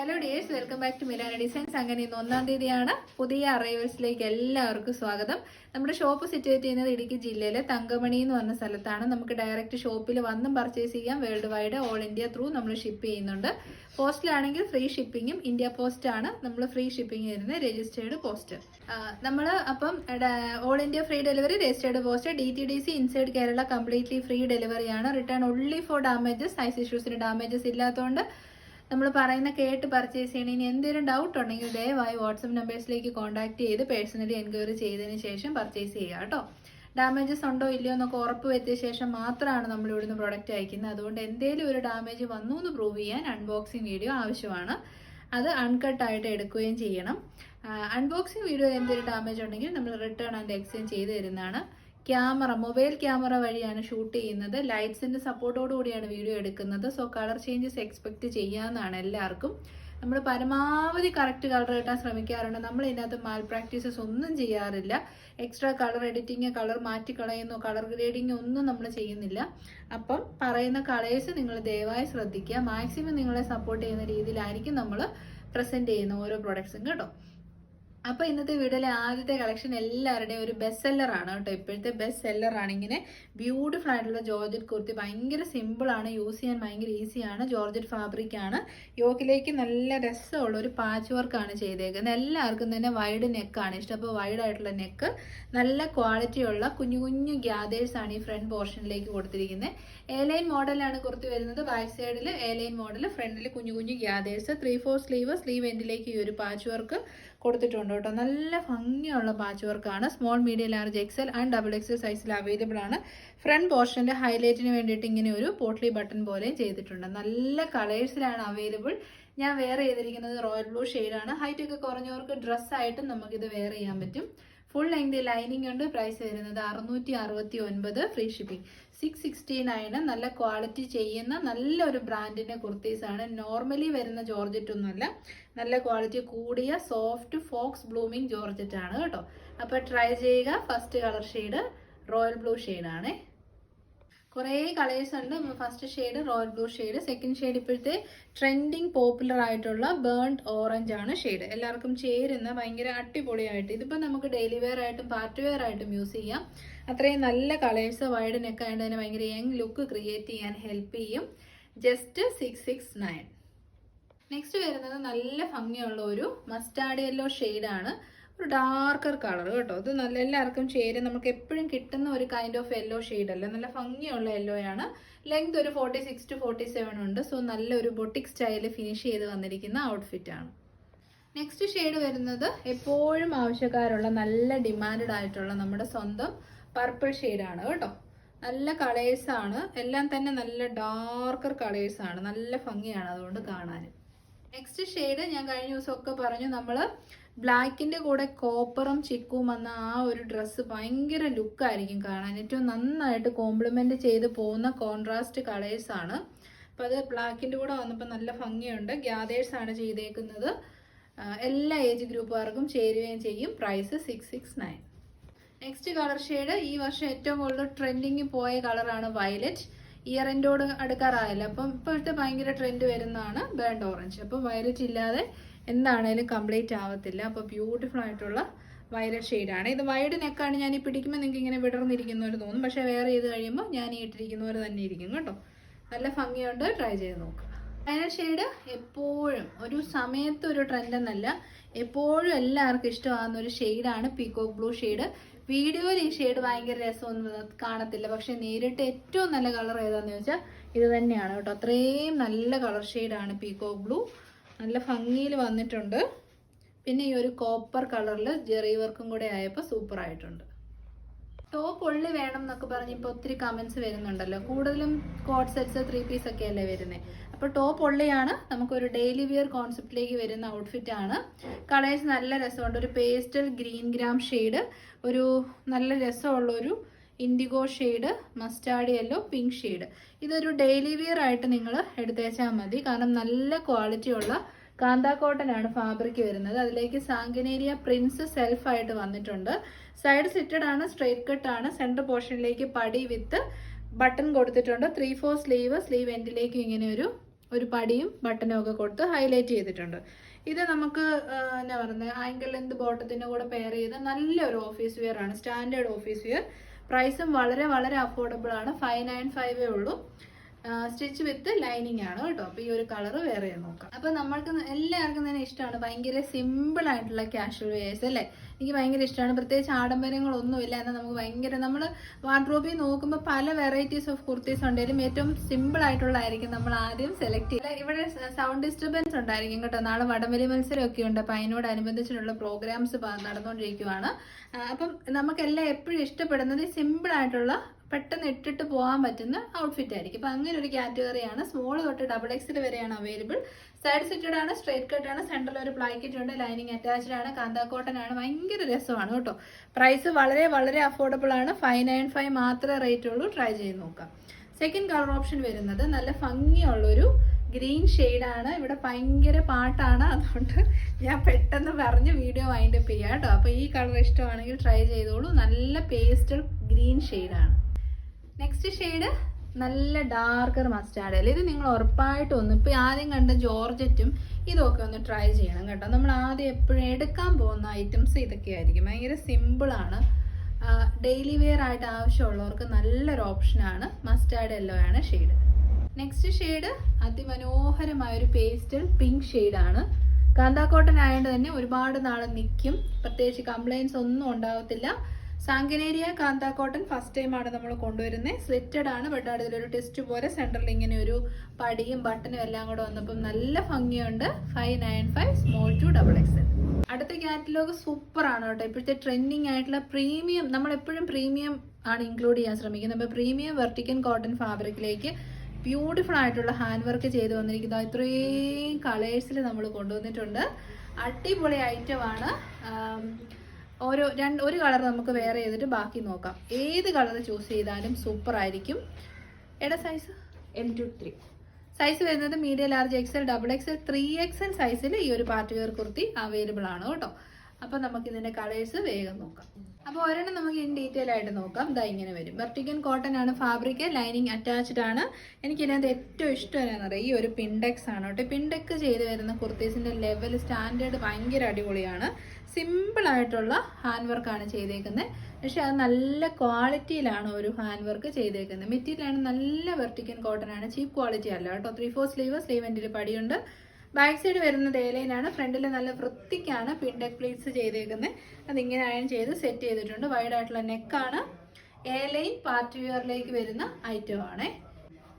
Hello dears, welcome back to Milana designs. അങ്ങനെ ഇന്ന് 1-ാം തീയതിയാണ്. പുതിയ അറൈവൽസിലേക്ക് എല്ലാവർക്കും സ്വാഗതം. നമ്മുടെ ഷോപ്പ് സിറ്റുവേറ്റ് ചെയ്യുന്നത് ഇടുക്കി ജില്ലയിലെ തങ്കമണി എന്ന് പറഞ്ഞ സ്ഥലത്താണ്. നമുക്ക് ഡയറക്റ്റ് ഷോപ്പിൽ വന്നും പർച്ചേസ് ചെയ്യാം. World wide all India through നമ്മൾ ഷിപ്പ് ചെയ്യുന്നുണ്ട്. പോസ്റ്റിലാണെങ്കിൽ ഫ്രീ ഷിപ്പിങ്ങും, ഇന്ത്യ പോസ്റ്റ് ആണ് നമ്മൾ ഫ്രീ ഷിപ്പിംഗ് തരുന്നത്, രജിസ്റ്റേർഡ് പോസ്റ്റ്. നമ്മൾ അപ്പം all India free delivery, registered post, DTDC inside Kerala completely free ഡെലിവറിയാണ്. Return only for damages. Size ഇഷ്യൂസിന് ഡാമേജസ് ഇല്ലാത്തതുകൊണ്ട് നമ്മൾ പറയുന്ന കേട്ട് പർച്ചേസ് ചെയ്യണം. ഇനി എന്തെങ്കിലും ഡൗട്ട് ഉണ്ടെങ്കിൽ ദയവായി വാട്സപ്പ് നമ്പേഴ്സിലേക്ക് കോൺടാക്ട് ചെയ്ത് പേഴ്സണലി എൻക്വയറി ചെയ്തതിന് ശേഷം പർച്ചേസ് ചെയ്യുക കേട്ടോ. ഡാമേജസ് ഉണ്ടോ ഇല്ലയോ എന്നൊക്കെ ഉറപ്പ് വരുത്തിയ ശേഷം മാത്രമാണ് നമ്മൾ ഇവിടുന്ന് പ്രൊഡക്റ്റ് അയക്കുന്നത്. അതുകൊണ്ട് എന്തെങ്കിലും ഒരു ഡാമേജ് വന്നു എന്ന് പ്രൂവ് ചെയ്യാൻ അൺബോക്സിങ് വീഡിയോ ആവശ്യമാണ്. അത് അൺകട്ടായിട്ട് എടുക്കുകയും ചെയ്യണം. അൺബോക്സിങ് വീഡിയോ എന്തെങ്കിലും ഡാമേജ് ഉണ്ടെങ്കിൽ നമ്മൾ റിട്ടേൺ ആൻഡ് എക്സ്ചേഞ്ച് ചെയ്ത് തരുന്നതാണ്. മൊബൈൽ ക്യാമറ വഴിയാണ് ഷൂട്ട് ചെയ്യുന്നത്. ലൈറ്റ്സിന്റെ സപ്പോർട്ടോടുകൂടിയാണ് വീഡിയോ എടുക്കുന്നത്. സോ കളർ ചേഞ്ചസ് എക്സ്പെക്ട് ചെയ്യാവുന്നതാണ് എല്ലാവർക്കും. നമ്മൾ പരമാവധി കറക്റ്റ് കളർ കിട്ടാൻ ശ്രമിക്കാറുണ്ട്. നമ്മൾ ഇതിനകത്ത് മാൽ പ്രാക്ടീസസ് ഒന്നും ചെയ്യാറില്ല. എക്സ്ട്രാ കളർ എഡിറ്റിങ്, കളർ മാറ്റിക്കളയുന്നു, കളർ ഗ്രേഡിങ് ഒന്നും നമ്മൾ ചെയ്യുന്നില്ല. അപ്പം പറയുന്ന കളേഴ്സ് നിങ്ങൾ ദയവായി ശ്രദ്ധിക്കുക. മാക്സിമം നിങ്ങളെ സപ്പോർട്ട് ചെയ്യുന്ന രീതിയിലായിരിക്കും നമ്മൾ പ്രസന്റ് ചെയ്യുന്ന ഓരോ പ്രൊഡക്ട്സും കേട്ടോ. അപ്പൊ ഇന്നത്തെ വീഡിയോയിലെ ആദ്യത്തെ കളക്ഷൻ എല്ലാവരുടെയും ഒരു ബെസ്റ്റ് സെല്ലർ ആണ് കേട്ടോ. ഇപ്പോഴത്തെ ബെസ്റ്റ് സെല്ലർ ആണ്. ഇങ്ങനെ ബ്യൂട്ടിഫുൾ ആയിട്ടുള്ള ജോർജറ്റ് കുർത്തി. ഭയങ്കര സിമ്പിൾ ആണ്, യൂസ് ചെയ്യാൻ ഭയങ്കര ഈസിയാണ്. ജോർജറ്റ് ഫാബ്രിക് ആണ്. യോക്കിലേക്ക് നല്ല രസമുള്ള ഒരു പാച്ച് വർക്ക് ആണ് ചെയ്തേക്കുന്നത്. എല്ലാവർക്കും തന്നെ വൈഡ് നെക്കാണ് ഇഷ്ടം. അപ്പോൾ വൈഡ് ആയിട്ടുള്ള നെക്ക്, നല്ല ക്വാളിറ്റിയുള്ള കുഞ്ഞു കുഞ്ഞു ഗ്യാദേഴ്സ് ആണ് ഈ ഫ്രണ്ട് പോർഷനിലേക്ക് കൊടുത്തിരിക്കുന്നത്. എലൈൻ മോഡലാണ് കുർത്തി വരുന്നത്. ബാക്ക് സൈഡിൽ എലൈൻ മോഡൽ, ഫ്രണ്ടിൽ കുഞ്ഞു കുഞ്ഞു ഗ്യാദേഴ്സ്. 3/4 സ്ലീവ് എൻഡിലേക്ക് ഈ ഒരു പാച്ച് വർക്ക് കൊടുത്തിട്ടുണ്ട് കേട്ടോ. നല്ല ഭംഗിയുള്ള പാച്ച് വർക്കാണ്. Small, medium, large, Excel and XXL സൈസിൽ അവൈലബിൾ ആണ്. ഫ്രണ്ട് പോർഷന്റെ ഹൈലൈറ്റിന് വേണ്ടിയിട്ട് ഇങ്ങനെ ഒരു പോട്ട്ലി ബട്ടൺ പോലെയും ചെയ്തിട്ടുണ്ട്. നല്ല കളേഴ്സിലാണ് അവൈലബിൾ. ഞാൻ വെയർ ചെയ്തിരിക്കുന്നത് റോയൽ ബ്ലൂ ഷെയ്ഡാണ്. ഹൈറ്റ് ഒക്കെ കുറഞ്ഞവർക്ക് ഡ്രസ്സായിട്ടും നമുക്കിത് വെയർ ചെയ്യാൻ പറ്റും. ഫുൾ ലെങ്ത് ലൈനിങ് ഉണ്ട്. പ്രൈസ് വരുന്നത് 669, ഫ്രീ ഷിപ്പിംഗ്. 669. നല്ല ക്വാളിറ്റി ചെയ്യുന്ന നല്ലൊരു ബ്രാൻഡിന്റെ കുർത്തീസ് ആണ്. നോർമലി വരുന്ന ജോർജറ്റ് ഒന്നുമല്ല, നല്ല ക്വാളിറ്റി കൂടിയ സോഫ്റ്റ് ഫോക്സ് ബ്ലൂമിങ് ജോർജറ്റ് ആണ് കേട്ടോ. അപ്പൊ ട്രൈ ചെയ്യുക. First colour shade royal blue ഷെയ്ഡാണ്. കുറേ കളേഴ്സ് ഉണ്ട്. First shade royal blue shade. Second shade ഇപ്പോഴത്തെ ട്രെൻഡിങ് പോപ്പുലർ ആയിട്ടുള്ള ബേൺഡ് ഓറഞ്ച് ആണ് ഷെയ്ഡ്. എല്ലാവർക്കും ചേരുന്ന ഭയങ്കര അടിപൊളിയായിട്ട്. ഇതിപ്പോൾ നമുക്ക് ഡെയിലി വെയർ ആയിട്ടും പാർട്ടി വെയർ ആയിട്ടും യൂസ് ചെയ്യാം. അത്രയും നല്ല കളേഴ്സ്. വൈഡ് നെക്ക് ആയതുകൊണ്ട് തന്നെ ഭയങ്കര യങ് ലുക്ക് ക്രിയേറ്റ് ചെയ്യാൻ ഹെൽപ്പ് ചെയ്യും. ജസ്റ്റ് 669. നെക്സ്റ്റ് വരുന്നത് നല്ല ഭംഗിയുള്ള ഒരു മസ്റ്റാർഡ് യെല്ലോ ഷെയ്ഡാണ്. ഒരു ഡാർക്കർ കളർ കേട്ടോ. ഇത് നല്ല എല്ലാവർക്കും ചേരും. നമുക്ക് എപ്പോഴും കിട്ടുന്ന ഒരു കൈൻഡ് ഓഫ് യെല്ലോ ഷെയ്ഡ് അല്ല, നല്ല ഭംഗിയുള്ള യെല്ലോ ആണ്. ലെങ്ത് ഒരു 46 to 47 ഉണ്ട്. സോ നല്ലൊരു ബൊട്ടിക് സ്റ്റൈലിൽ ഫിനിഷ് ചെയ്ത് വന്നിരിക്കുന്ന ഔട്ട്ഫിറ്റ് ആണ്. നെക്സ്റ്റ് ഷെയ്ഡ് വരുന്നത് എപ്പോഴും ആവശ്യക്കാരുള്ള നല്ല ഡിമാൻഡ് ആയിട്ടുള്ള നമ്മുടെ സ്വന്തം പർപ്പിൾ ഷെയ്ഡാണ് കേട്ടോ. നല്ല കളേഴ്സ് ആണ്. എല്ലാം തന്നെ നല്ല ഡാർക്കർ കളേഴ്സ് ആണ്. നല്ല ഭംഗിയാണ് അതുകൊണ്ട് കാണാൻ. നെക്സ്റ്റ് ഷെയ്ഡ് ഞാൻ കഴിഞ്ഞ ദിവസമൊക്കെ പറഞ്ഞു, നമ്മൾ ബ്ലാക്കിന്റെ കൂടെ കോപ്പറും ചിക്കും വന്ന ആ ഒരു ഡ്രസ്സ് ഭയങ്കര ലുക്കായിരിക്കും കാണാൻ. ഏറ്റവും നന്നായിട്ട് കോംപ്ലിമെന്റ് ചെയ്ത് പോകുന്ന കോൺട്രാസ്റ്റ് കളേഴ്സ് ആണ്. അപ്പം അത് ബ്ലാക്കിന്റെ കൂടെ വന്നപ്പോൾ നല്ല ഭംഗിയുണ്ട്. ഗ്യാദേഴ്സ് ആണ് ചെയ്തേക്കുന്നത്. എല്ലാ ഏജ് ഗ്രൂപ്പുകാർക്കും ചേരുകയും ചെയ്യും. പ്രൈസ് 669. നെക്സ്റ്റ് കളർ ഷെയ്ഡ് ഈ വർഷം ഏറ്റവും കൂടുതൽ ട്രെൻഡിങ് പോയ കളറാണ് വയലറ്റ്. ഇയർ എൻഡോട് അടുക്കാറായല്ലോ. അപ്പം ഇപ്പോഴത്തെ ഭയങ്കര ട്രെൻഡ് വരുന്നതാണ് ബേൺഡ് ഓറഞ്ച്. അപ്പം വയലറ്റ് ഇല്ലാതെ എന്താണേലും കംപ്ലീറ്റ് ആവത്തില്ല. അപ്പോൾ ബ്യൂട്ടിഫുൾ ആയിട്ടുള്ള വയലറ്റ് ഷെയ്ഡാണ്. ഇത് വൈഡ് നെക്കാണ്. ഞാൻ ഈ പിടിക്കുമ്പോൾ നിങ്ങൾക്ക് ഇങ്ങനെ വിടർന്നിരിക്കുന്നവർ തോന്നും, പക്ഷേ വെയർ ചെയ്ത് കഴിയുമ്പോൾ ഞാൻ ഈ ഇട്ടിരിക്കുന്നവർ തന്നെ ഇരിക്കും കേട്ടോ. നല്ല ഭംഗിയുണ്ട്. ട്രൈ ചെയ്ത് നോക്കുക. ഫൈനൽ ഷെയ്ഡ് എപ്പോഴും ഒരു സമയത്ത് ഒരു ട്രെൻഡ് എന്നല്ല, എപ്പോഴും എല്ലാവർക്കും ഇഷ്ടമാകുന്ന ഒരു ഷെയ്ഡാണ് പീകോക്ക് ബ്ലൂ ഷെയ്ഡ്. വീഡിയോയിൽ ഈ ഷെയ്ഡ് ഭയങ്കര രസമൊന്നും കാണത്തില്ല, പക്ഷെ നേരിട്ട് ഏറ്റവും നല്ല കളർ ഏതാന്ന് ചോദിച്ചാൽ ഇത് തന്നെയാണ് കേട്ടോ. അത്രയും നല്ല കളർ ഷെയ്ഡാണ് പീകോക്ക് ബ്ലൂ. നല്ല ഭംഗിയിൽ വന്നിട്ടുണ്ട്. പിന്നെ ഈ ഒരു കോപ്പർ കളറിൽ ജെറി വർക്കും കൂടെ ആയപ്പോൾ സൂപ്പർ ആയിട്ടുണ്ട്. ടോപ്പ് ഉള്ളി വേണം എന്നൊക്കെ പറഞ്ഞ് ഇപ്പോൾ ഒത്തിരി കമൻസ് വരുന്നുണ്ടല്ലോ. കൂടുതലും കോട്ട് സെറ്റ്സ് 3 പീസ് ഒക്കെ അല്ലേ വരുന്നത്. അപ്പോൾ ടോപ്പ് ഉള്ളിയാണ്. നമുക്കൊരു ഡെയിലി വിയർ കോൺസെപ്റ്റിലേക്ക് വരുന്ന ഔട്ട്ഫിറ്റ് ആണ്. കളേഴ്സ് നല്ല രസമുണ്ട്. ഒരു പേസ്റ്റൽ ഗ്രീൻ ഗ്രാം ഷെയ്ഡ്, ഒരു നല്ല രസമുള്ള ഒരു IndiGo shade, mustard yellow, pink shade. ഇതൊരു ഡെയിലി വിയർ ആയിട്ട് നിങ്ങൾ എടുത്തേച്ചാൽ മതി. കാരണം നല്ല ക്വാളിറ്റിയുള്ള കാന്ത കോട്ടൺ ആണ് ഫാബ്രിക് വരുന്നത്. അതിലേക്ക് സാങ്കനേരിയ പ്രിൻസ് സെൽഫ് ആയിട്ട് വന്നിട്ടുണ്ട്. സൈഡ് സിറ്റഡ് ആണ്, സ്ട്രെയിറ്റ് കട്ട് ആണ്. സെൻറ്റർ പോർഷനിലേക്ക് പടി വിത്ത് ബട്ടൺ കൊടുത്തിട്ടുണ്ട്. 3/4 സ്ലീവ് എൻഡിലേക്ക് ഇങ്ങനെ ഒരു പടിയും ബട്ടനും ഒക്കെ കൊടുത്ത് ഹൈലൈറ്റ് ചെയ്തിട്ടുണ്ട്. ഇത് നമുക്ക് എന്നാ പറയുന്നത് ആങ്കിൾ ലെന്ത് ബോട്ടത്തിൻ്റെ കൂടെ പെയർ ചെയ്ത് നല്ലൊരു ഓഫീസ് വെയർ ആണ്, സ്റ്റാൻഡേർഡ് ഓഫീസ് വെയർ. പ്രൈസും വളരെ വളരെ അഫോർഡബിൾ ആണ്, 595 ഉള്ളൂ. സ്റ്റിച്ച് വിത്ത് ലൈനിങ് ആണ് കേട്ടോ. അപ്പോൾ ഈ ഒരു കളർ വേറെ നോക്കാം. അപ്പോൾ നമ്മൾക്ക് എല്ലാവർക്കും തന്നെ ഇഷ്ടമാണ്, ഭയങ്കര സിമ്പിൾ ആയിട്ടുള്ള കാഷ്വൽ വെയേഴ്സ് അല്ലേ. എനിക്ക് ഭയങ്കര ഇഷ്ടമാണ്, പ്രത്യേകിച്ച് ആഡംബരങ്ങളൊന്നുമില്ല. എന്നാൽ നമുക്ക് ഭയങ്കര നമ്മൾ വാർഡ്രോബിൽ നോക്കുമ്പോൾ പല വെറൈറ്റീസ് ഓഫ് കുർത്തീസ് ഉണ്ടെങ്കിലും ഏറ്റവും സിമ്പിൾ ആയിട്ടുള്ളതായിരിക്കും നമ്മൾ ആദ്യം സെലക്ട് ചെയ്യുക. ഇവിടെ സൗണ്ട് ഡിസ്റ്റർബൻസ് ഉണ്ടായിരിക്കും കേട്ടോ, നാളെ വടംവലി മത്സരമൊക്കെ ഉണ്ട്. അപ്പോൾ അതിനോടനുബന്ധിച്ചിട്ടുള്ള പ്രോഗ്രാംസ് നടന്നുകൊണ്ടിരിക്കുകയാണ്. അപ്പം നമുക്കെല്ലാം എപ്പോഴും ഇഷ്ടപ്പെടുന്നത് സിമ്പിൾ ആയിട്ടുള്ള പെട്ടെന്ന് ഇട്ടിട്ട് പോകാൻ പറ്റുന്ന ഔട്ട്ഫിറ്റ് ആയിരിക്കും. അപ്പം അങ്ങനെ ഒരു കാറ്റഗറിയാണ്. സ്മോൾ തൊട്ട് XXL വരെയാണ് അവൈലബിൾ. സൈഡ് സിറ്റഡ് ആണ്, സ്ട്രേറ്റ് കട്ട് ആണ്, സെൻട്രൽ ഒരു പ്ലാക്കറ്റ് ഉണ്ട്, ലൈനിങ് അറ്റാച്ച്ഡ് ആണ്, കാന്താ കോട്ടൺ ആണ്. ഭയങ്കര രസമാണ് കേട്ടോ. പ്രൈസ് വളരെ വളരെ അഫോർഡബിൾ ആണ്, 595 മാത്രമേ റേറ്റ് ഉള്ളൂ. ട്രൈ ചെയ്ത് നോക്കാം. സെക്കൻഡ് കളർ ഓപ്ഷൻ വരുന്നത് നല്ല ഭംഗിയുള്ളൊരു ഗ്രീൻ ഷെയ്ഡാണ്. ഇവിടെ ഭയങ്കര പാട്ടാണ്, അതുകൊണ്ട് ഞാൻ പെട്ടെന്ന് പറഞ്ഞ് വീഡിയോ വൈൻഡപ്പ് ചെയ്യാം കേട്ടോ. അപ്പോൾ ഈ കളർ ഇഷ്ടമാണെങ്കിൽ ട്രൈ ചെയ്തോളൂ. നല്ല പേസ്റ്റൽ ഗ്രീൻ ഷെയ്ഡാണ്. നെക്സ്റ്റ് ഷെയ്ഡ് നല്ല ഡാർക്കർ മസ്റ്റാർഡ്. ഇത് നിങ്ങൾ ഉറപ്പായിട്ടും ഒന്ന് ഇപ്പോൾ ആദ്യം കണ്ട ജോർജറ്റും ഇതൊക്കെ ഒന്ന് ട്രൈ ചെയ്യണം കേട്ടോ. നമ്മൾ ആദ്യം എപ്പോഴും എടുക്കാൻ പോകുന്ന ഐറ്റംസ് ഇതൊക്കെയായിരിക്കും. ഭയങ്കര സിമ്പിളാണ്, ഡെയിലി വെയർ ആയിട്ട് ആവശ്യമുള്ളവർക്ക് നല്ലൊരു ഓപ്ഷനാണ്. മസ്റ്റാർഡ് യെല്ലോ ആണ് ഷെയ്ഡ്. നെക്സ്റ്റ് ഷെയ്ഡ് അതിമനോഹരമായൊരു പേസ്റ്റൽ പിങ്ക് ഷെയ്ഡാണ്. കാന്താ കോട്ടൺ ആയതുകൊണ്ട് തന്നെ ഒരുപാട് നാൾ നിൽക്കും, പ്രത്യേകിച്ച് കംപ്ലൈൻസ് ഒന്നും ഉണ്ടാവത്തില്ല. സാങ്കനേരിയ കാന്താ കോട്ടൺ ഫസ്റ്റ് ടൈമാണ് നമ്മൾ കൊണ്ടുവരുന്നത്. സ്ലിറ്റഡ് ആണ്, ബട്ട് അതിലൊരു ടെസ്റ്റ് പോലെ സെൻറ്ററിൽ ഇങ്ങനെ ഒരു പടിയും ബട്ടനും എല്ലാം കൂടെ വന്നപ്പം നല്ല ഭംഗിയുണ്ട്. 595 സ്മോൾ ടു XXL. അടുത്ത കാറ്റലോഗ് സൂപ്പർ ആണ് കേട്ടോ. ഇപ്പോഴത്തെ ട്രെൻഡിങ് ആയിട്ടുള്ള പ്രീമിയം, നമ്മളെപ്പോഴും പ്രീമിയം ആണ് ഇൻക്ലൂഡ് ചെയ്യാൻ ശ്രമിക്കുന്നത്. അപ്പോൾ പ്രീമിയം വെർട്ടിക്കൻ കോട്ടൺ ഫാബ്രിക്കിലേക്ക് ബ്യൂട്ടിഫുൾ ആയിട്ടുള്ള ഹാൻഡ് വർക്ക് ചെയ്ത് വന്നിരിക്കുന്നത്. ഇത്രയും കളേഴ്സിൽ നമ്മൾ കൊണ്ടുവന്നിട്ടുണ്ട്. അടിപൊളി ഐറ്റമാണ്. ഒരു കളർ നമുക്ക് വേറെ ചെയ്തിട്ട് ബാക്കി നോക്കാം. ഏത് കളർ ചൂസ് ചെയ്താലും സൂപ്പർ ആയിരിക്കും. എടാ സൈസ് M to 3 സൈസ് വരുന്നത് medium, large, XL, XXL, 3XL സൈസിൽ ഈ ഒരു പാർട്ടി വെയർ കുർത്തി അവൈലബിൾ ആണ് കേട്ടോ. അപ്പോൾ നമുക്ക് ഇതിന്റെ കളേഴ്സ് വേഗം നോക്കാം. അപ്പോൾ ഒരെണ്ണം നമുക്ക് ഇൻ ഡീറ്റെയിൽ ആയിട്ട് നോക്കാം. ഇതാ ഇങ്ങനെ വരും. വെർട്ടിക്കൻ കോട്ടൺ ആണ് ഫാബ്രിക്, ലൈനിങ് അറ്റാച്ച്ഡ് ആണ്. എനിക്കിതിനകത്ത് ഏറ്റവും ഇഷ്ടം എന്നാണെന്ന് അറിയാം, ഈ ഒരു പിൻഡെക്സ് ആണ് കേട്ടോ. പിൻഡെക്ക് ചെയ്ത് വരുന്ന കുർത്തീസിന്റെ ലെവൽ സ്റ്റാൻഡേർഡ് ഭയങ്കര അടിപൊളിയാണ്. സിമ്പിൾ ആയിട്ടുള്ള ഹാൻഡ് വർക്കാണ് ചെയ്തേക്കുന്നത്, പക്ഷെ അത് നല്ല ക്വാളിറ്റിയിലാണ് ഒരു ഹാൻഡ് വർക്ക് ചെയ്തേക്കുന്നത്. മെറ്റീരിയലാണ് നല്ല വെർട്ടിക്കൻ കോട്ടൺ ആണ്, ചീപ്പ് ക്വാളിറ്റി അല്ല കേട്ടോ. 3/4 സ്ലീവ് എൻഡിൽ പടിയുണ്ട്. ബാക്ക് സൈഡ് വരുന്നത് എലൈനാണ്, ഫ്രണ്ടിൽ നല്ല വൃത്തിക്കാണ് പിൻഡെക്ക് പ്ലീറ്റ്സ് ചെയ്തേക്കുന്നത്. അതിങ്ങനെ അയൺ ചെയ്ത് സെറ്റ് ചെയ്തിട്ടുണ്ട്. വൈഡ് ആയിട്ടുള്ള നെക്കാണ്. എലൈൻ പാർട്ടി വെയറിലേക്ക് വരുന്ന ഐറ്റമാണ്.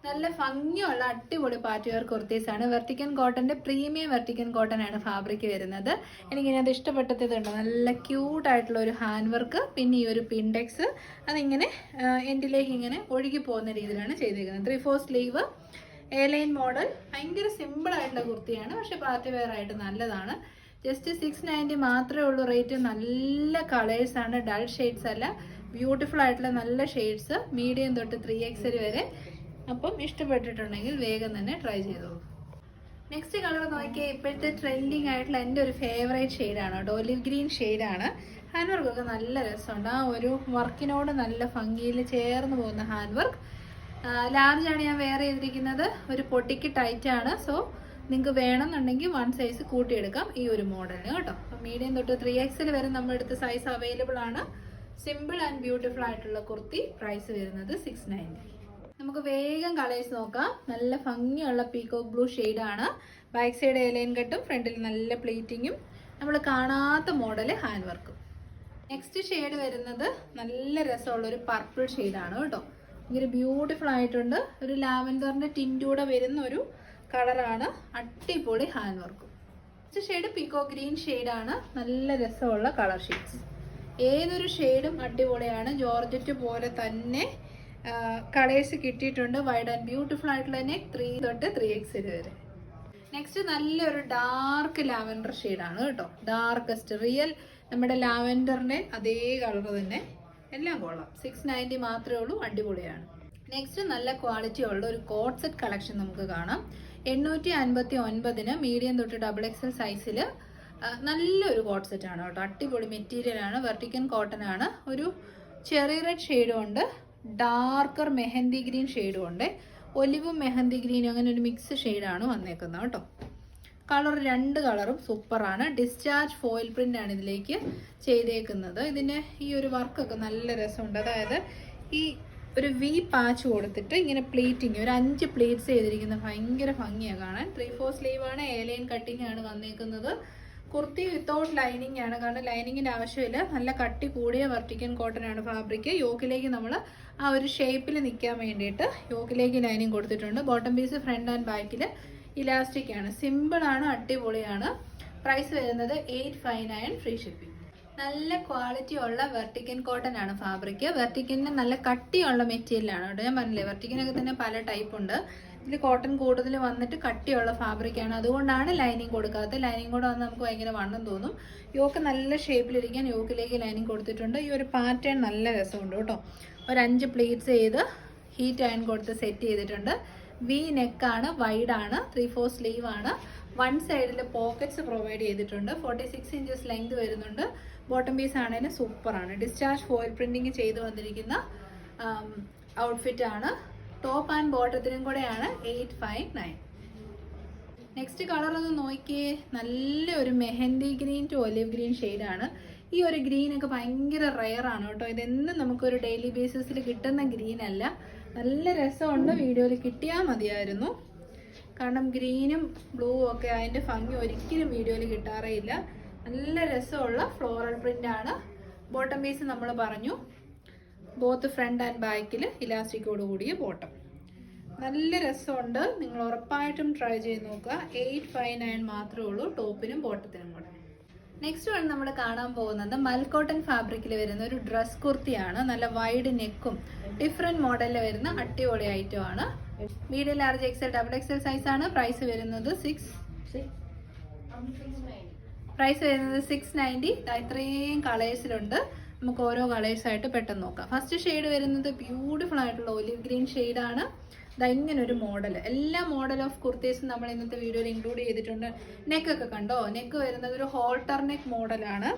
നല്ല ഭംഗിയുള്ള അടിപൊളി പാർട്ടി വെയർ കുർത്തീസാണ്. വെർട്ടിക്കൻ കോട്ടൻ്റെ പ്രീമിയം വെർട്ടിക്കൻ കോട്ടൺ ആണ് ഫാബ്രിക് വരുന്നത്. എനിക്കിതിനകത്ത് ഇഷ്ടപ്പെട്ടതുണ്ട്, നല്ല ക്യൂട്ടായിട്ടുള്ള ഒരു ഹാൻഡ് വർക്ക്, പിന്നെ ഈ ഒരു പിൻഡെക്സ് അതിങ്ങനെ എൻഡിലേക്ക് ഇങ്ങനെ ഒഴുകി പോകുന്ന രീതിയിലാണ് ചെയ്തിരിക്കുന്നത്. 3/4 സ്ലീവ്, എലൈൻ മോഡൽ. ഭയങ്കര സിമ്പിൾ ആയിട്ടുള്ള കുർത്തിയാണ്, പക്ഷെ പാർട്ടി വെയർ ആയിട്ട് നല്ലതാണ്. ജസ്റ്റ് 690 മാത്രമേ ഉള്ളൂ റേറ്റ്. നല്ല കളേഴ്സാണ്, ഡൾ ഷെയ്ഡ്സ് അല്ല, ബ്യൂട്ടിഫുൾ ആയിട്ടുള്ള നല്ല ഷെയ്ഡ്സ്, മീഡിയം തൊട്ട് 3XL വരെ. അപ്പം ഇഷ്ടപ്പെട്ടിട്ടുണ്ടെങ്കിൽ വേഗം തന്നെ ട്രൈ ചെയ്തോളൂ. നെക്സ്റ്റ് കളർ നോക്കിയാൽ ഇപ്പോഴത്തെ ട്രെൻഡിങ് ആയിട്ടുള്ള എൻ്റെ ഒരു ഫേവറേറ്റ് ഷെയ്ഡാണ് കേട്ടോ. ഒലിവ് ഗ്രീൻ ഷെയ്ഡാണ്. ഹാൻഡ് വർക്കൊക്കെ നല്ല രസമുണ്ട്. ആ ഒരു വർക്കിനോട് നല്ല ഭംഗിയിൽ ചേർന്ന് പോകുന്ന ഹാൻഡ് വർക്ക്. ലാർജാണ് ഞാൻ വെയർ ചെയ്തിരിക്കുന്നത്. ഒരു പൊട്ടിക്ക് ടൈറ്റാണ്. സോ നിങ്ങൾക്ക് വേണമെന്നുണ്ടെങ്കിൽ 1 സൈസ് കൂട്ടിയെടുക്കാം ഈ ഒരു മോഡലിന് കേട്ടോ. അപ്പം മീഡിയം തൊട്ട് 3XL വരെ നമ്മുടെ അടുത്ത് സൈസ് അവൈലബിൾ ആണ്. സിമ്പിൾ ആൻഡ് ബ്യൂട്ടിഫുൾ ആയിട്ടുള്ള കുർത്തി. പ്രൈസ് വരുന്നത് 690. നമുക്ക് വേഗം കളേഴ്സ് നോക്കാം. നല്ല ഭംഗിയുള്ള പീകോക്ക് ബ്ലൂ ഷെയ്ഡാണ്. ബാക്ക് സൈഡ് എലൈൻ കട്ടും, ഫ്രണ്ടിൽ നല്ല പ്ലേറ്റിങ്ങും, നമ്മൾ കാണാത്ത മോഡൽ ഹാൻഡ് വർക്കും. നെക്സ്റ്റ് ഷെയ്ഡ് വരുന്നത് നല്ല രസമുള്ള ഒരു പർപ്പിൾ ഷെയ്ഡാണ് കേട്ടോ. ഭയങ്കര ബ്യൂട്ടിഫുൾ ആയിട്ടുണ്ട്. ഒരു ലാവൻഡറിൻ്റെ ടിൻറ്റൂടെ വരുന്ന ഒരു കളറാണ്. അടിപൊളി ഹാൻഡ് വർക്കും. നെക്സ്റ്റ് ഷെയ്ഡ് പീകോക്ക് ഗ്രീൻ ഷെയ്ഡാണ്. നല്ല രസമുള്ള കളർ ഷെയ്ഡ്സ്. ഏതൊരു ഷെയ്ഡും അടിപൊളിയാണ്. ജോർജറ്റ് പോലെ തന്നെ കളേഴ്സ് കിട്ടിയിട്ടുണ്ട്. വൈഡ് ആൻഡ് ബ്യൂട്ടിഫുൾ ആയിട്ടുള്ള നെക്ക്, 3 തൊട്ട് 3XL വരെ. നെക്സ്റ്റ് നല്ലൊരു ഡാർക്ക് ലാവൻഡർ ഷെയ്ഡാണ് കേട്ടോ. ഡാർക്കസ്റ്റ് റിയൽ നമ്മുടെ ലാവൻഡറിൻ്റെ അതേ കളർ തന്നെ. എല്ലാം കൊള്ളാം. 690 മാത്രമേ ഉള്ളൂ. അടിപൊളിയാണ്. നെക്സ്റ്റ് നല്ല ക്വാളിറ്റി ഉള്ള ഒരു കോട്ട് സെറ്റ് കളക്ഷൻ നമുക്ക് കാണാം. 859 മീഡിയം തൊട്ട് XXL സൈസിൽ നല്ലൊരു കോട്ട് സെറ്റ് ആണ് കേട്ടോ. അടിപൊളി മെറ്റീരിയൽ ആണ്. വെർട്ടിക്കൻ കോട്ടൺ ആണ്. ഒരു ചെറിയ റെഡ് ഷെയ്ഡും ഉണ്ട്, ഡാർക്കർ മെഹന്തി ഗ്രീൻ ഷെയ്ഡും ഉണ്ട്. ഒലിവും മെഹന്തി ഗ്രീനും അങ്ങനെ ഒരു മിക്സ് ഷെയ്ഡാണ് വന്നേക്കുന്നത് കേട്ടോ. കളർ 2 കളറും സൂപ്പറാണ്. ഡിസ്ചാർജ് ഫോയിൽ പ്രിന്റ് ആണ് ഇതിലേക്ക് ചെയ്തേക്കുന്നത്. ഇതിന് ഈ ഒരു വർക്കൊക്കെ നല്ല രസമുണ്ട്. അതായത് ഈ ഒരു വി പാച്ച് കൊടുത്തിട്ട് ഇങ്ങനെ പ്ലീറ്റിങ് ഒരു 5 പ്ലീറ്റ്സ് ചെയ്തിരിക്കുന്ന ഭയങ്കര ഭംഗിയാണ് കാണാൻ. 3/4 സ്ലീവാണ്. എ-ലൈൻ കട്ടിങ് ആണ് വന്നേക്കുന്നത്. കുർത്തി വിത്തൗട്ട് ലൈനിങ് ആണ്, കാരണം ലൈനിങ്ങിന്റെ ആവശ്യമില്ല. നല്ല കട്ടി കൂടിയ വെർട്ടിക്കൻ കോട്ടൺ ആണ് ഫാബ്രിക്. യോക്കിലേക്ക് നമ്മൾ ആ ഒരു ഷേപ്പിൽ നിൽക്കാൻ വേണ്ടിയിട്ട് യോക്കിലേക്ക് ലൈനിങ് കൊടുത്തിട്ടുണ്ട്. ബോട്ടം പീസ് ഫ്രണ്ട് ആൻഡ് ബാക്കിൽ ഇലാസ്റ്റിക് ആണ്. സിമ്പിൾ ആണ്, അടിപൊളിയാണ്. പ്രൈസ് വരുന്നത് 859 ഫ്രീ ഷിപ്പിംഗ്. നല്ല ക്വാളിറ്റി ഉള്ള വെർട്ടിക്കൻ കോട്ടൺ ആണ് ഫാബ്രിക്. വെർട്ടിക്കന് നല്ല കട്ടിയുള്ള മെറ്റീരിയലാണ് കേട്ടോ. ഞാൻ പറഞ്ഞില്ലേ വെർട്ടിക്കനൊക്കെ തന്നെ പല ടൈപ്പ് ഉണ്ട്. ഇതിൽ കോട്ടൺ കൂടുതൽ വന്നിട്ട് കട്ടിയുള്ള ഫാബ്രിക്കാണ്. അതുകൊണ്ടാണ് ലൈനിങ് കൊടുക്കാത്തത്. ലൈനിങ് കൂടെ വന്ന് നമുക്ക് ഭയങ്കര വണ്ണം തോന്നും. യോക്ക് നല്ല ഷേപ്പിലിരിക്കാൻ യോക്കിലേക്ക് ലൈനിങ് കൊടുത്തിട്ടുണ്ട്. ഈ ഒരു പാറ്റേൺ നല്ല രസമുണ്ട് കേട്ടോ. ഒരു 5 പ്ലീറ്റ്സ് ചെയ്ത് ഹീറ്റ് അയൺ കൊടുത്ത് സെറ്റ് ചെയ്തിട്ടുണ്ട്. വി നെക്കാണ്, വൈഡാണ്, 3/4 സ്ലീവ് ആണ്. വൺ സൈഡിൽ പോക്കറ്റ്സ് പ്രൊവൈഡ് ചെയ്തിട്ടുണ്ട്. 46 ഇഞ്ചസ് ലെങ്ത് വരുന്നുണ്ട്. ബോട്ടം പീസ് ആണെങ്കിലും സൂപ്പറാണ്. ഡിസ്ചാർജ് ഫോയിൽ പ്രിന്റിങ് ചെയ്ത് വന്നിരിക്കുന്ന ഔട്ട്ഫിറ്റ് ആണ്. ടോപ്പ് ആൻഡ് ബോട്ടത്തിനും കൂടെയാണ് 859. നെക്സ്റ്റ് കളർ ഒന്ന് നോക്കിയേ. നല്ല ഒരു mehndi green to olive green ഷെയ്ഡാണ്. ഈ ഒരു ഗ്രീനൊക്കെ ഭയങ്കര റെയർ ആണ് കേട്ടോ. ഇതെന്നും നമുക്കൊരു ഡെയിലി ബേസിസിൽ കിട്ടുന്ന ഗ്രീൻ അല്ല. നല്ല രസമുണ്ട്. വീഡിയോയിൽ കിട്ടിയാൽ മതിയായിരുന്നു. കാരണം ഗ്രീനും ബ്ലൂവും ഒക്കെ അതിൻ്റെ ഭംഗി ഒരിക്കലും വീഡിയോയിൽ കിട്ടാറേ ഇല്ല. നല്ല രസമുള്ള ഫ്ലോറൽ പ്രിന്റ് ആണ്. ബോട്ടം പീസ് നമ്മൾ പറഞ്ഞു. ബോത്ത് ഫ്രണ്ട് ആൻഡ് ബാക്കിൽ ഇലാസ്റ്റിക്കോട് കൂടിയ ബോട്ടം. നല്ല രസമുണ്ട്. നിങ്ങൾ ഉറപ്പായിട്ടും ട്രൈ ചെയ്ത് നോക്കുക. 859 മാത്രമേ ഉള്ളൂ ടോപ്പിനും ബോട്ടത്തിനും കൂടെ. നെക്സ്റ്റ് ആണ് നമ്മൾ കാണാൻ പോകുന്നത് മൽക്കോട്ടൺ ഫാബ്രിക്കിൽ വരുന്ന ഒരു ഡ്രസ് കുർത്തിയാണ്. നല്ല വൈഡ് നെക്കും ഡിഫറെന്റ് മോഡലിൽ വരുന്ന അടിപൊളി ഐറ്റം ആണ്. Medium, large, XL, XXL size ആണ്. പ്രൈസ് വരുന്നത് 690. ഇത്രയും കളേഴ്സിലുണ്ട്. നമുക്ക് ഓരോ കളേഴ്സായിട്ട് പെട്ടെന്ന് നോക്കാം. ഫസ്റ്റ് ഷെയ്ഡ് വരുന്നത് ബ്യൂട്ടിഫുൾ ആയിട്ടുള്ള ഒലിവ് ഗ്രീൻ ഷെയ്ഡാണ്. ഇങ്ങനെ ഒരു മോഡൽ. എല്ലാ മോഡൽ ഓഫ് കുർത്തീസും നമ്മൾ ഇന്നത്തെ വീഡിയോയിൽ ഇൻക്ലൂഡ് ചെയ്തിട്ടുണ്ട്. നെക്കൊക്കെ കണ്ടോ? നെക്ക് വരുന്നത് ഒരു ഹോൾട്ടർ നെക്ക് മോഡലാണ്.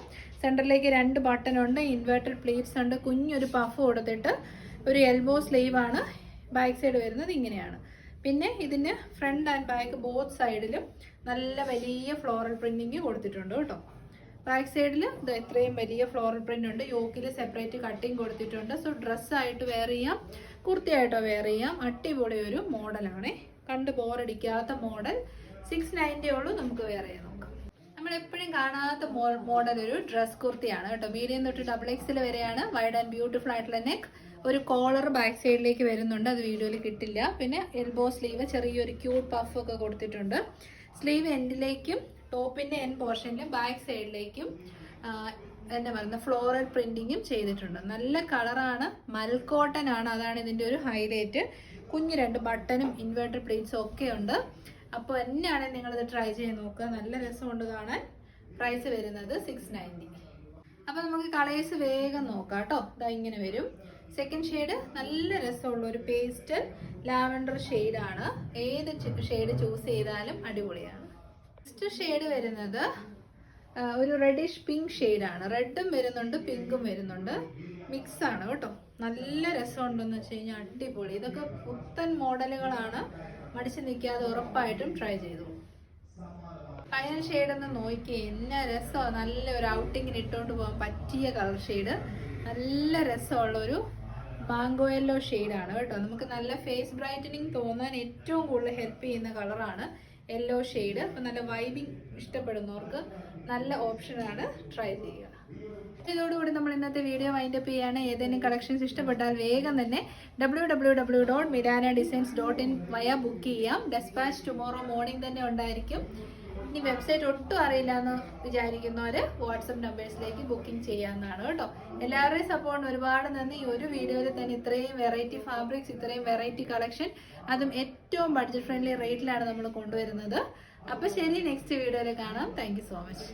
സെൻറ്ററിലേക്ക് 2 ബട്ടൺ ഉണ്ട്. ഇൻവേർട്ടഡ് പ്ലീറ്റ്സ് ഉണ്ട്. കുഞ്ഞൊരു പഫ് കൊടുത്തിട്ട് ഒരു എൽബോ സ്ലീവ് ആണ്. ബാക്ക് സൈഡ് വരുന്നത് ഇങ്ങനെയാണ്. പിന്നെ ഇതിന് ഫ്രണ്ട് ആൻഡ് ബാക്ക് ബോത്ത് സൈഡിലും നല്ല വലിയ ഫ്ലോറൽ പ്രിന്റിങ് കൊടുത്തിട്ടുണ്ട് കേട്ടോ. ബാക്ക് സൈഡിൽ ഇത് ഇത്രയും വലിയ ഫ്ലോറൽ പ്രിന്റ് ഉണ്ട്. യോക്കിൽ സെപ്പറേറ്റ് കട്ടിങ് കൊടുത്തിട്ടുണ്ട്. സോ ഡ്രസ്സായിട്ട് വെയർ ചെയ്യാം, കുർത്തിയായിട്ടോ വെയർ ചെയ്യാം. അടിപൊളി ഒരു മോഡലാണേ. കണ്ട് ബോറടിക്കാത്ത മോഡൽ. 690 ഉള്ളൂ. നമുക്ക് വെയർ ചെയ്യാൻ നോക്കാം. നമ്മൾ എപ്പോഴും കാണാത്ത മോഡൽ ഒരു ഡ്രസ് കുർത്തിയാണ് കേട്ടോ. മീഡിയം തൊട്ട് XXL വരെയാണ്. വൈഡ് ആൻഡ് ബ്യൂട്ടിഫുൾ ആയിട്ടുള്ള നെക്ക്. ഒരു കോളർ ബാക്ക് സൈഡിലേക്ക് വരുന്നുണ്ട്. അത് വീഡിയോയിൽ കിട്ടില്ല. പിന്നെ എൽബോ സ്ലീവ് ചെറിയൊരു ക്യൂട്ട് പഫ് ഒക്കെ കൊടുത്തിട്ടുണ്ട്. സ്ലീവ് എൻഡിലേക്കും ടോപ്പിന്റെ എൻഡ് പോർഷനിലും ബാക്ക് സൈഡിലേക്കും എന്താ പറയുക ഫ്ലോറൽ പ്രിന്റിങ്ങും ചെയ്തിട്ടുണ്ട്. നല്ല കളറാണ്. മൽക്കോട്ടൺ ആണ്. അതാണ് ഇതിന്റെ ഒരു ഹൈലൈറ്റ്. കുഞ്ഞു 2 ബട്ടണും ഇൻവേർട്ടർ പ്ലേറ്റ്സും ഒക്കെ ഉണ്ട്. അപ്പോൾ എന്നാണെങ്കിൽ നിങ്ങളിത് ട്രൈ ചെയ്ത് നോക്കുക. നല്ല രസമുണ്ട് കാണാൻ. പ്രൈസ് വരുന്നത് 690. അപ്പോൾ നമുക്ക് കളേഴ്സ് വേഗം നോക്കാം കേട്ടോ. ഇങ്ങനെ വരും. സെക്കൻഡ് ഷെയ്ഡ് നല്ല രസമുള്ള ഒരു പേസ്റ്റൽ ലാവൻഡർ ഷെയ്ഡാണ്. ഏത് ഷെയ്ഡ് ചൂസ് ചെയ്താലും അടിപൊളിയാണ്. നെക്സ്റ്റ് ഷെയ്ഡ് വരുന്നത് ഒരു റെഡിഷ് പിങ്ക് ഷെയ്ഡാണ്. റെഡും വരുന്നുണ്ട്, പിങ്കും വരുന്നുണ്ട്. മിക്സ് ആണ് കേട്ടോ. നല്ല രസമുണ്ടെന്ന് വെച്ച് കഴിഞ്ഞാൽ അടിപൊളി. ഇതൊക്കെ പുത്തൻ മോഡലുകളാണ്. മടിച്ചു നിൽക്കാതെ ഉറപ്പായിട്ടും ട്രൈ ചെയ്തു. ഫൈനൽ ഷെയ്ഡ് ഒന്ന് നോക്കിയേ. എന്നാ രസമാണ്. നല്ല ഒരു ഔട്ടിങ്ങിന് ഇട്ടുകൊണ്ട് പോകാൻ പറ്റിയ കളർ ഷെയ്ഡ്. നല്ല രസമുള്ള ഒരു മാംഗോ യെല്ലോ ഷെയ്ഡാണ് കേട്ടോ. നമുക്ക് നല്ല ഫേസ് ബ്രൈറ്റനിങ് തോന്നാൻ ഏറ്റവും കൂടുതൽ ഹെൽപ്പ് ചെയ്യുന്ന കളറാണ് യെല്ലോ ഷെയ്ഡ്. അപ്പം നല്ല വൈബിങ് ഇഷ്ടപ്പെടുന്നവർക്ക് നല്ല ഓപ്ഷനാണ്. ട്രൈ ചെയ്യുക. ഇതോടുകൂടി നമ്മൾ ഇന്നത്തെ വീഡിയോ വൈൻഡപ്പ് ചെയ്യാണ്. ഏതെങ്കിലും കളക്ഷൻസ് ഇഷ്ടപ്പെട്ടാൽ വേഗം തന്നെ www.miranadesigns.in വയ ബുക്ക് ചെയ്യാം. ഡെസ്പാച്ച് ടുമോറോ മോർണിംഗ് തന്നെ ഉണ്ടായിരിക്കും. ഇനി വെബ്സൈറ്റ് ഒട്ടും അറിയില്ല എന്ന് വിചാരിക്കുന്നവര് വാട്സപ്പ് നമ്പേഴ്സിലേക്ക് ബുക്കിംഗ് ചെയ്യാവുന്നതാണ് കേട്ടോ. എല്ലാവരുടെയും സപ്പോർട്ടിന് ഒരുപാട് നന്ദി. ഈ ഒരു വീഡിയോയിൽ തന്നെ ഇത്രയും വെറൈറ്റി ഫാബ്രിക്സ്, ഇത്രയും വെറൈറ്റി കളക്ഷൻ, അതും ഏറ്റവും ബഡ്ജറ്റ് ഫ്രണ്ട്ലി റേറ്റിലാണ് നമ്മൾ കൊണ്ടുവരുന്നത്. അപ്പൊ ശരി, നെക്സ്റ്റ് വീഡിയോയിൽ കാണാം. Thank you so much.